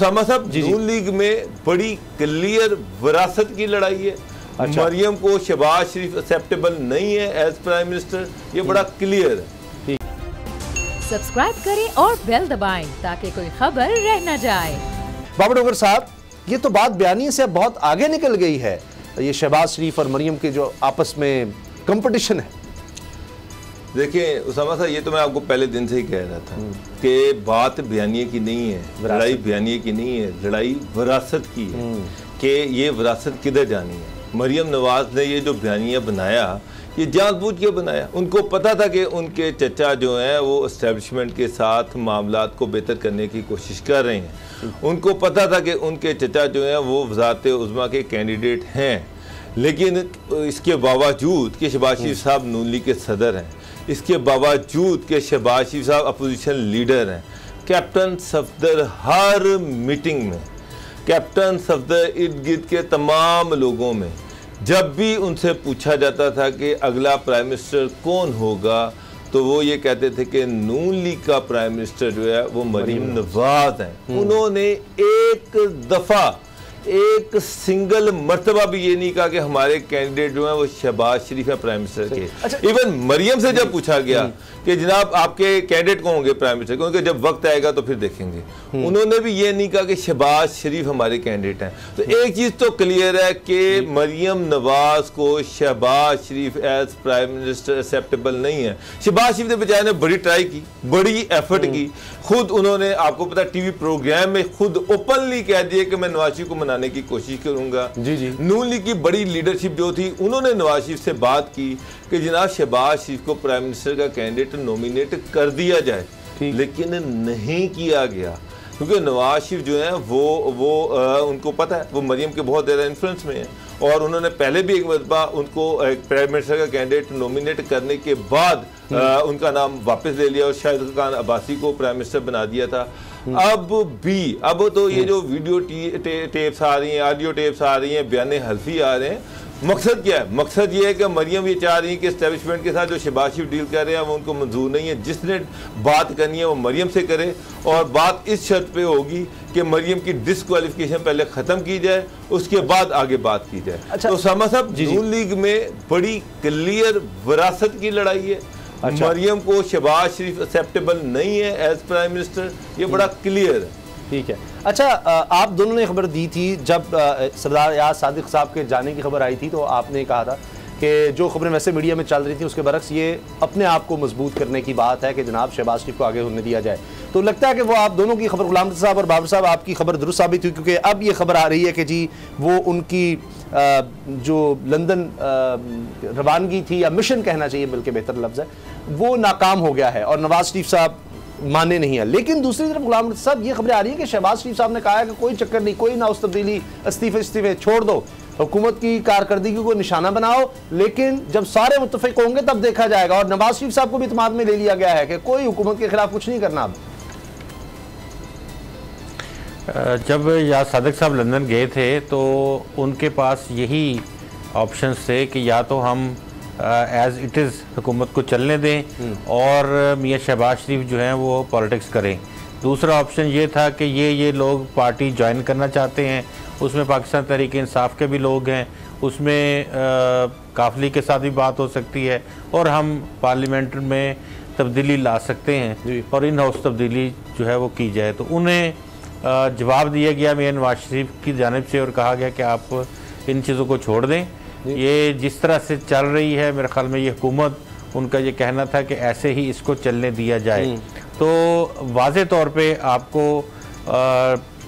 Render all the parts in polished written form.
उसामा साहब, नून लीग में बड़ी क्लियर विरासत की लड़ाई है। अच्छा। मरियम को शहबाज शरीफ एक्सेप्टेबल नहीं है एज प्राइम मिनिस्टर, ये बड़ा क्लियर है। सब्सक्राइब करें और बेल दबाएं ताकि कोई खबर रह न जाए। बाबर डोगर साहब, ये तो बात बयानी से अब बहुत आगे निकल गई है, ये शहबाज शरीफ और मरियम के जो आपस में कंपटीशन है। देखिए उसामा साहब, ये तो मैं आपको पहले दिन से ही कह रहा था कि बात बयानिए की नहीं है, लड़ाई बयानिए की नहीं है, लड़ाई विरासत की है कि ये विरासत किधर जानी है। मरियम नवाज ने ये जो बयानिया बनाया, ये जानबूझ के बनाया। उनको पता था कि उनके चचा जो हैं वो इस्टेब्लिशमेंट के साथ मामलात को बेहतर करने की कोशिश कर रहे हैं। उनको पता था कि उनके चचा जो हैं वो वज़ारत उज़्मा के कैंडिडेट हैं, लेकिन इसके बावजूद कि शहबाज शरीफ साहब नून लीग के सदर हैं, इसके बावजूद कि शहबाज शरीफ साहब अपोजिशन लीडर हैं, कैप्टन सफदर हर मीटिंग में, कैप्टन सफदर इर्द गिर्द के तमाम लोगों में जब भी उनसे पूछा जाता था कि अगला प्राइम मिनिस्टर कौन होगा, तो वो ये कहते थे कि नून लीग का प्राइम मिनिस्टर जो है वो मरियम नवाज हैं। उन्होंने एक दफ़ा, एक सिंगल मर्तबा भी ये नहीं कहा कि हमारे कैंडिडेट जो हैं वो शहबाज शरीफ है प्राइम मिनिस्टर के। अच्छा। इवन मरियम से जब पूछा गया कि जनाब आपके कैंडिडेट कौन होंगे प्राइम मिनिस्टर, क्योंकि जब वक्त आएगा तो फिर देखेंगे, उन्होंने भी ये नहीं कहा कि शहबाज शरीफ हमारे कैंडिडेट हैं। तो एक चीज़ तो क्लियर है कि मरियम नवाज को शहबाज शरीफ एज प्राइम मिनिस्टर एक्सेप्टेबल नहीं है। शहबाज शरीफ ने बेचारे ने बड़ी ट्राई की, बड़ी एफर्ट की, खुद उन्होंने, आपको पता टीवी प्रोग्राम में खुद ओपनली कह दिया कि मैं नवाज शरीफ को मनाने की कोशिश करूंगा। जी। नून लीग की बड़ी लीडरशिप जो थी, उन्होंने नवाज शरीफ से बात की कि जनाब शहबाज शरीफ को प्राइम मिनिस्टर का कैंडिडेट नॉमिनेट कर दिया जाए, लेकिन नहीं किया गया क्योंकि नवाज शरीफ जो है वो उनको पता है वो मरियम के बहुत ज़्यादा इन्फ्लुएंस में है, और उन्होंने पहले भी एक मरतबा उनको प्राइम मिनिस्टर का कैंडिडेट नॉमिनेट करने के बाद उनका नाम वापस ले लिया और शाहिद खान अब्बासी को प्राइम मिनिस्टर बना दिया था। अब तो ये जो वीडियो टेप्स आ रही हैं, ऑडियो टेप्स आ रही हैं, बयान हल्फी आ रहे हैं, मकसद क्या है? मकसद ये है कि मरियम ये चाह रही है कि एस्टेब्लिशमेंट के साथ जो शहबाज शरीफ डील कर रहे हैं वो उनको मंजूर नहीं है। जिसने बात करनी है वो मरियम से करे, और बात इस शर्त पे होगी कि मरियम की डिसक्वालिफिकेशन पहले ख़त्म की जाए, उसके बाद आगे बात की जाए। अच्छा। तो उसामा साहब, नून लीग में बड़ी क्लियर विरासत की लड़ाई है। अच्छा। मरियम को शहबाज शरीफ एक्सेप्टेबल नहीं है एज प्राइम मिनिस्टर, ये बड़ा क्लियर है। ठीक है। अच्छा, आप दोनों ने खबर दी थी जब सरदार याद सादिक साहब के जाने की खबर आई थी, तो आपने कहा था कि जो खबरें वैसे मीडिया में चल रही थी उसके बरक्स ये अपने आप को मजबूत करने की बात है कि जनाब शहबाज शरीफ को आगे होने दिया जाए। तो लगता है कि वो आप दोनों की खबर, गुलाम साहब और बाबर साहब, आपकी खबर दुरुस्त साबित हुई, क्योंकि अब ये खबर आ रही है कि जी वो उनकी जो लंदन रवानगी थी, या मिशन कहना चाहिए बल्कि बेहतर लफ्ज़ है, वो नाकाम हो गया है और नवाज शरीफ साहब माने नहीं है। लेकिन दूसरी तरफ गुलाम साहब ये खबरें आ रही है कि शहबाज शरीफ साहब ने कहा है कि कोई चक्कर नहीं, कोई ना उस तब्दीली, इस्तीफे छोड़ दो, हुकूमत की कारकर्दगी को निशाना बनाओ, लेकिन जब सारे मुत्तफिक होंगे तब देखा जाएगा। और नवाज शरीफ साहब को भी इत्मीनान में ले लिया गया है कि कोई हुकूमत के खिलाफ कुछ नहीं करना। अब जब याद सादिक साहब लंदन गए थे तो उनके पास यही ऑप्शंस थे कि या तो हम एज इट इज़ हुकूमत को चलने दें और मियाँ शहबाज शरीफ जो हैं वो पॉलिटिक्स करें। दूसरा ऑप्शन ये था कि ये लोग पार्टी ज्वाइन करना चाहते हैं, उसमें पाकिस्तान तहरीक इंसाफ के भी लोग हैं, उसमें काफली के साथ भी बात हो सकती है और हम पार्लियामेंट में तब्दीली ला सकते हैं और इन हाउस तब्दीली जो है वो की जाए। तो उन्हें जवाब दिया गया मियाँ नवाज शरीफ की जानिब से और कहा गया कि आप इन चीज़ों को छोड़ दें। ये जिस तरह से चल रही है मेरे ख्याल में ये हुकूमत, उनका ये कहना था कि ऐसे ही इसको चलने दिया जाए। तो वाज़े तौर पे आपको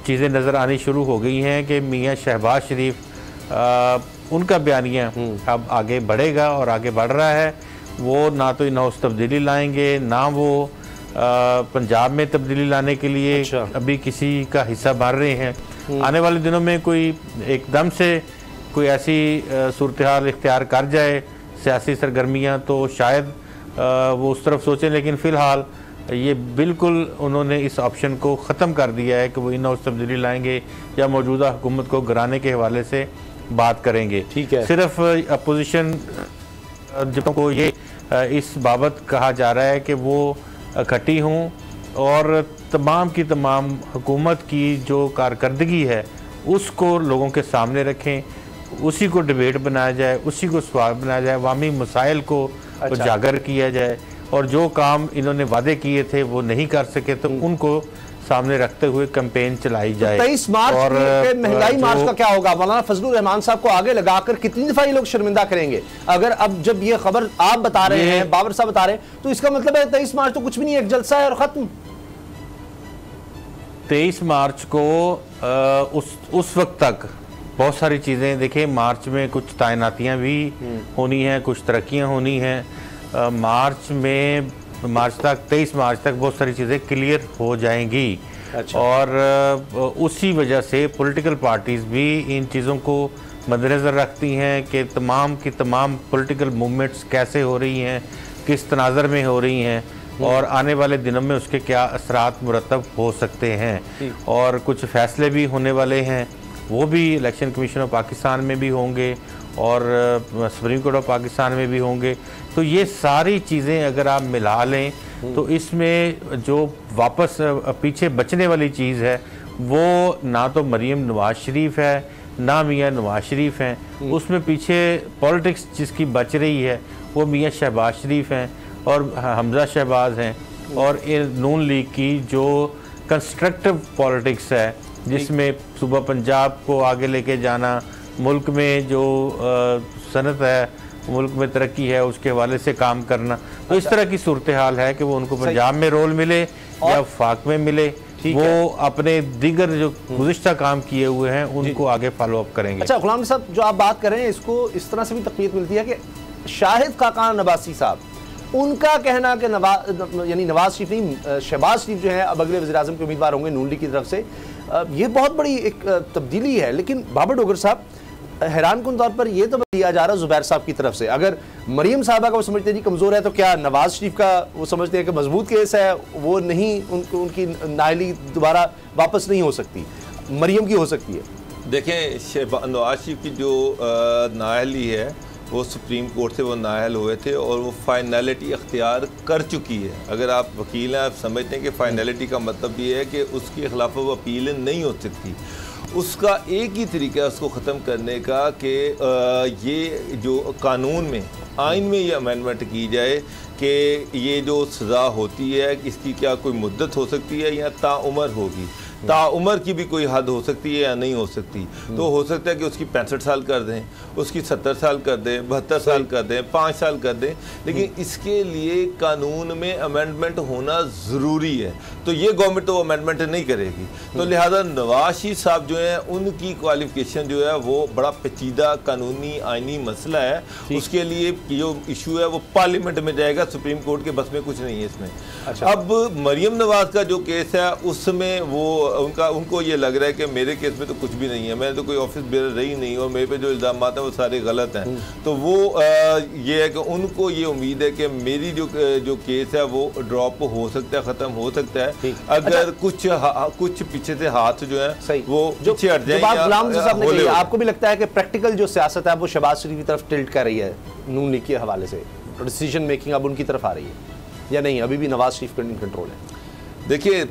चीज़ें नज़र आनी शुरू हो गई हैं कि मियाँ शहबाज शरीफ उनका बयानिया अब आगे बढ़ेगा और आगे बढ़ रहा है। वो ना तो इन हाउस तब्दीली लाएंगे, ना वो पंजाब में तब्दीली लाने के लिए अभी किसी का हिस्सा भर रहे हैं। आने वाले दिनों में कोई एकदम से कोई ऐसी सूरत हाल इख्तियार कर जाए सियासी सरगर्मियाँ, तो शायद वो उस तरफ सोचें, लेकिन फ़िलहाल ये बिल्कुल उन्होंने इस ऑप्शन को ख़त्म कर दिया है कि वो इन हाउस तब्दीली लाएंगे या मौजूदा हुकूमत को गिराने के हवाले से बात करेंगे। ठीक है। सिर्फ अपोजिशन जब को ये इस बाबत कहा जा रहा है कि वो इकट्ठी हों और तमाम की तमाम हुकूमत की जो कारकर्दगी है उसको लोगों के सामने रखें, उसी को डिबेट बनाया जाए, उसी को सवाल बनाया जाए, अवामी मसाइल को उजागर किया जाए, और जो काम इन्होंने वादे किए थे वो नहीं कर सके तो उनको सामने रखते हुए कैंपेन चलाई जाए। 23 मार्च और महंगाई मार्च का क्या होगा? मौलाना फजलुर रहमान साहब को आगे लगाकर कितनी दफा ये लोग शर्मिंदा करेंगे? अगर अब जब ये खबर आप बता रहे हैं, बाबर साहब बता रहे हैं, तो इसका मतलब है 23 मार्च तो कुछ भी नहीं, एक जलसा है और खत्म। 23 मार्च को उस वक्त तक बहुत सारी चीज़ें, देखिए मार्च में कुछ तैनातियाँ भी होनी हैं, कुछ तरक्कियाँ होनी हैं। मार्च तक 23 मार्च तक बहुत सारी चीज़ें क्लियर हो जाएंगी। अच्छा। और उसी वजह से पॉलिटिकल पार्टीज़ भी इन चीज़ों को मद्देनज़र रखती हैं कि तमाम की तमाम पॉलिटिकल मूवमेंट्स कैसे हो रही हैं, किस तनाज़र में हो रही हैं, और आने वाले दिनों में उसके क्या असरात मुरतब हो सकते हैं। और कुछ फैसले भी होने वाले हैं, वो भी इलेक्शन कमीशन ऑफ पाकिस्तान में भी होंगे और सुप्रीम कोर्ट ऑफ पाकिस्तान में भी होंगे। तो ये सारी चीज़ें अगर आप मिला लें तो इसमें जो वापस पीछे बचने वाली चीज़ है वो ना तो मरीम नवाज शरीफ है, ना मियाँ नवाज शरीफ हैं। उसमें पीछे पॉलिटिक्स जिसकी बच रही है वो मियाँ शहबाज शरीफ हैं और हमजा शहबाज हैं, और नून लीग की जो कंस्ट्रक्टिव पॉलिटिक्स है जिसमें सूबा पंजाब को आगे लेके जाना, मुल्क में जो सनत है, मुल्क में तरक्की है, उसके हवाले से काम करना। तो इस तरह की सूरत हाल है कि वो उनको पंजाब में रोल मिले या वफाक में मिले, वो अपने दीगर जो गुज़िश्ता काम किए हुए हैं उनको आगे फॉलो अप करेंगे। अच्छा गुलाम साहब, जो आप बात कर रहे हैं इसको इस तरह से भी तक़वीत मिलती है कि शाहिद खाकान नवासी साहब, उनका कहना कि नवाज शरीफ नहीं, शहबाज शरीफ जो है अब अगले वज़ीर-ए-आज़म के उम्मीदवार होंगे नून लीग की तरफ से, ये बहुत बड़ी एक तब्दीली है। लेकिन बाबर डोगर साहब, हैरानकुन तौर पर यह तो दिया जा रहा है ज़ुबैर साहब की तरफ से, अगर मरीम साहबा का वो समझते हैं जी कमज़ोर है, तो क्या नवाज शरीफ का वो समझते हैं कि मजबूत केस है, वो नहीं, उनकी नाअहली दोबारा वापस नहीं हो सकती, मरीम की हो सकती है? देखें, नवाज शरीफ की जो नाअहली है वो सुप्रीम कोर्ट से वो नाअहल हुए थे और वो फाइनलिटी अख्तियार कर चुकी है। अगर आप वकील हैं, आप समझते हैं कि फाइनलिटी का मतलब ये है कि उसके खिलाफ वो अपील नहीं हो सकती। उसका एक ही तरीका है उसको ख़त्म करने का कि ये जो कानून में, आइन में ये अमेंडमेंट की जाए कि ये जो सज़ा होती है इसकी क्या कोई मुद्दत हो सकती है या ताउमर होगी, ताउमर की भी कोई हद हो सकती है या नहीं हो सकती। तो हो सकता है कि उसकी 65 साल कर दें, उसकी 70 साल कर दें, 72 साल कर दें, 5 साल कर दें, लेकिन इसके लिए कानून में अमेंडमेंट होना ज़रूरी है। तो ये गवर्नमेंट तो अमेंडमेंट नहीं करेगी। तो लिहाजा नवाज शरीफ साहब जो है उनकी क्वालिफिकेशन जो है वो बड़ा पेचीदा कानूनी आइनी मसला है। उसके लिए जो इशू है वो पार्लियामेंट में जाएगा, सुप्रीम कोर्ट के बस में कुछ नहीं है इसमें। अच्छा। अब मरियम नवाज का जो केस है उसमें वो उनको ये लग रहा है कि मेरे केस में तो कुछ भी नहीं है, मैंने तो कोई ऑफिस बेरर रही नहीं और मेरे पे जो इल्ज़ाम आते हैं वो सारे गलत हैं। तो वो ये है कि उनको ये उम्मीद है कि मेरी जो केस है वो ड्रॉप हो सकता है, ख़त्म हो सकता है अगर कुछ पीछे से हाथ जो है वो पीछे हट जाए। आपको भी लगता है कि प्रैक्टिकल जो सियासत है वो शहबाज शरीफ की तरफ टिल्ट कर रही है नून लीग के हवाले से, डिसीजन मेकिंग अब उनकी तरफ आ रही है या नहीं, अभी भी नवाज शरीफ का कंट्रोल है? देखिए,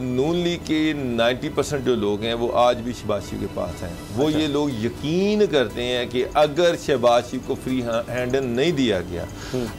नून लीग के 90% जो लोग हैं वो आज भी शहबाज शरीफ के पास हैं। वो अच्छा। ये लोग यकीन करते हैं कि अगर शहबाज शरीफ को फ्री हैंड नहीं दिया गया,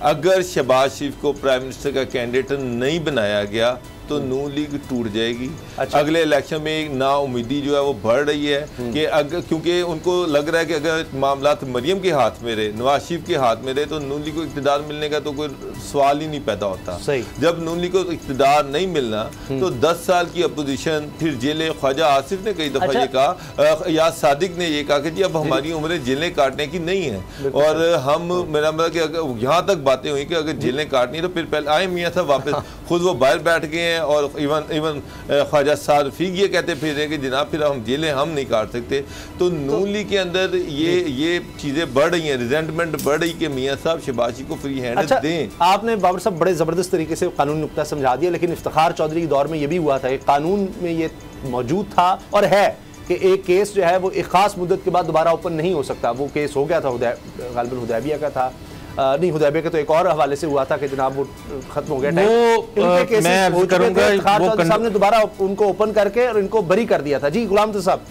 अगर शहबाज शरीफ को प्राइम मिनिस्टर का कैंडिडेट नहीं बनाया गया तो नून लीग टूट जाएगी। अच्छा। अगले इलेक्शन में एक नाउमीदी जो है वो बढ़ रही है कि अगर, क्योंकि उनको लग रहा है कि अगर मामलात मरियम के हाथ में रहे, नवाज शरीफ के हाथ में रहे, तो नून लीग को इक़्तिदार मिलने का तो कोई सवाल ही नहीं पैदा होता। जब नून लीग को इक़्तिदार नहीं मिलना तो 10 साल की अपोजिशन, फिर जेलें, ख्वाजा आसिफ ने कई दफ़ा ये कहा, याद सादिक ने ये कहा कि जी अब हमारी उम्रें जेलें काटने की नहीं है और हम, मेरा मतलब कि अगर यहाँ तक बातें हुई कि अगर जेलें काटनी है तो फिर पहले आए मियाँ साहब वापस खुद वो बाहर बैठ गए हैं और इवन ख्वाजा साद रफीक ये कहते फिर रहे कि जनाब फिर हम जेलें हम नहीं काट सकते। तो नून लीग के अंदर ये चीज़ें बढ़ रही हैं, रिजेंटमेंट बढ़ रही कि मियाँ साहब शहबाज शरीफ को फ्री हैंड दें। आपने बाबर साहब बड़े ज़बरदस्त तरीके से कानूनी नुक्ता समझा दिया, लेकिन इफ्तिखार चौधरी के दौर में ये भी हुआ था, कानून में ये मौजूद था और है कि एक केस जो है वो एक ख़ास मुद्दत के बाद दोबारा ओपन नहीं हो सकता। वो केस हो गया था गालिबन हुदैबिया का था, नहीं हुदैबिया के तो एक और हवाले से हुआ था कि जनाब वो खत्म हो गया टाइम। वो मैं अर्ज करूंगा इफ्तिखार चौधरी साहब ने दोबारा उनको ओपन करके और इनको बरी कर दिया था। जी गुलाम तो साहब,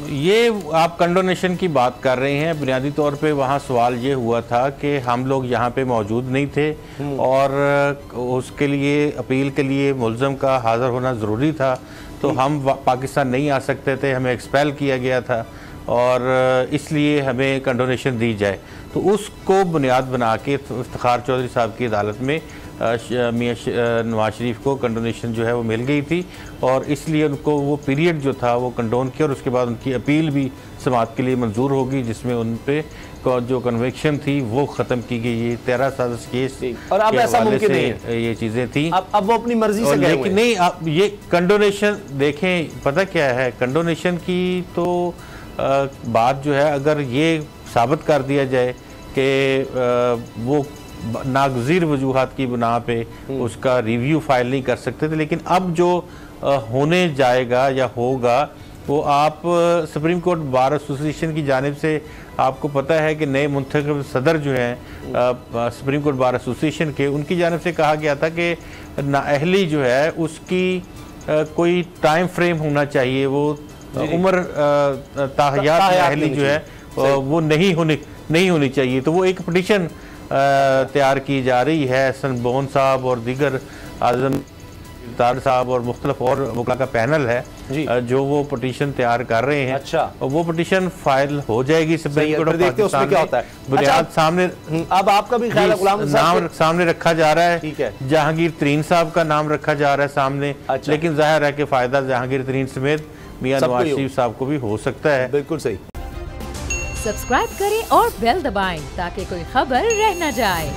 ये आप कंडोनेशन की बात कर रहे हैं, बुनियादी तौर पे वहाँ सवाल ये हुआ था कि हम लोग यहाँ पे मौजूद नहीं थे और उसके लिए अपील के लिए मुल्ज़म का हाज़िर होना ज़रूरी था, तो हम पाकिस्तान नहीं आ सकते थे, हमें एक्सपेल किया गया था और इसलिए हमें कंडोनेशन दी जाए। तो उसको बुनियाद बना के इफ्तिखार चौधरी साहब की अदालत में मियां नवाज शरीफ को कंडोनेशन जो है वो मिल गई थी और इसलिए उनको वो पीरियड जो था वो कंडोन किया और उसके बाद उनकी अपील भी समाअत के लिए मंजूर होगी, जिसमें उन पे जो कन्विक्शन थी वो ख़त्म की गई। ये 13 साजिश केस और अब ऐसा मुमकिन नहीं है, ये चीज़ें थी। अब वो अपनी मर्जी से गए हुए हैं। नहीं, अब ये कंडोनेशन देखें, पता क्या है, कंडोनेशन की तो बात जो है, अगर ये साबित कर दिया जाए कि वो नागज़ीर वजूहात की बुना पे उसका रिव्यू फाइल नहीं कर सकते थे, लेकिन अब जो होने जाएगा या होगा वो आप सुप्रीम कोर्ट बार एसोसिएशन की जानिब से आपको पता है कि नए मुंतखब सदर जो हैं सुप्रीम कोर्ट बार एसोसिएशन के, उनकी जानिब से कहा गया था कि नाअहली जो है उसकी कोई टाइम फ्रेम होना चाहिए, वो उम्र ताहयात नाअहली जो है वो नहीं होनी चाहिए। तो वो एक पिटीशन तैयार की जा रही है, हसन बोन साहब और दीगर आजम तार साहब और मुख्तलिफ और वकला का पैनल है जो वो पिटीशन तैयार कर रहे हैं। अच्छा, और वो पिटीशन फाइल हो जाएगी सुप्रीम कोर्ट ऑफ पाकिस्तान क्या होता है बुनियाद सामने। अब आपका भी ख्याल है गुलाम नाम सामने रखा जा रहा है, ठीक है, जहांगीर तरीन साहब का नाम रखा जा रहा है सामने। अच्छा। लेकिन जाहिर है कि फायदा जहांगीर तरीन समेत मियां नवाज शरीफ साहब को भी हो सकता है। बिल्कुल सही। सब्सक्राइब करें और बेल दबाएं ताकि कोई खबर रह न जाए।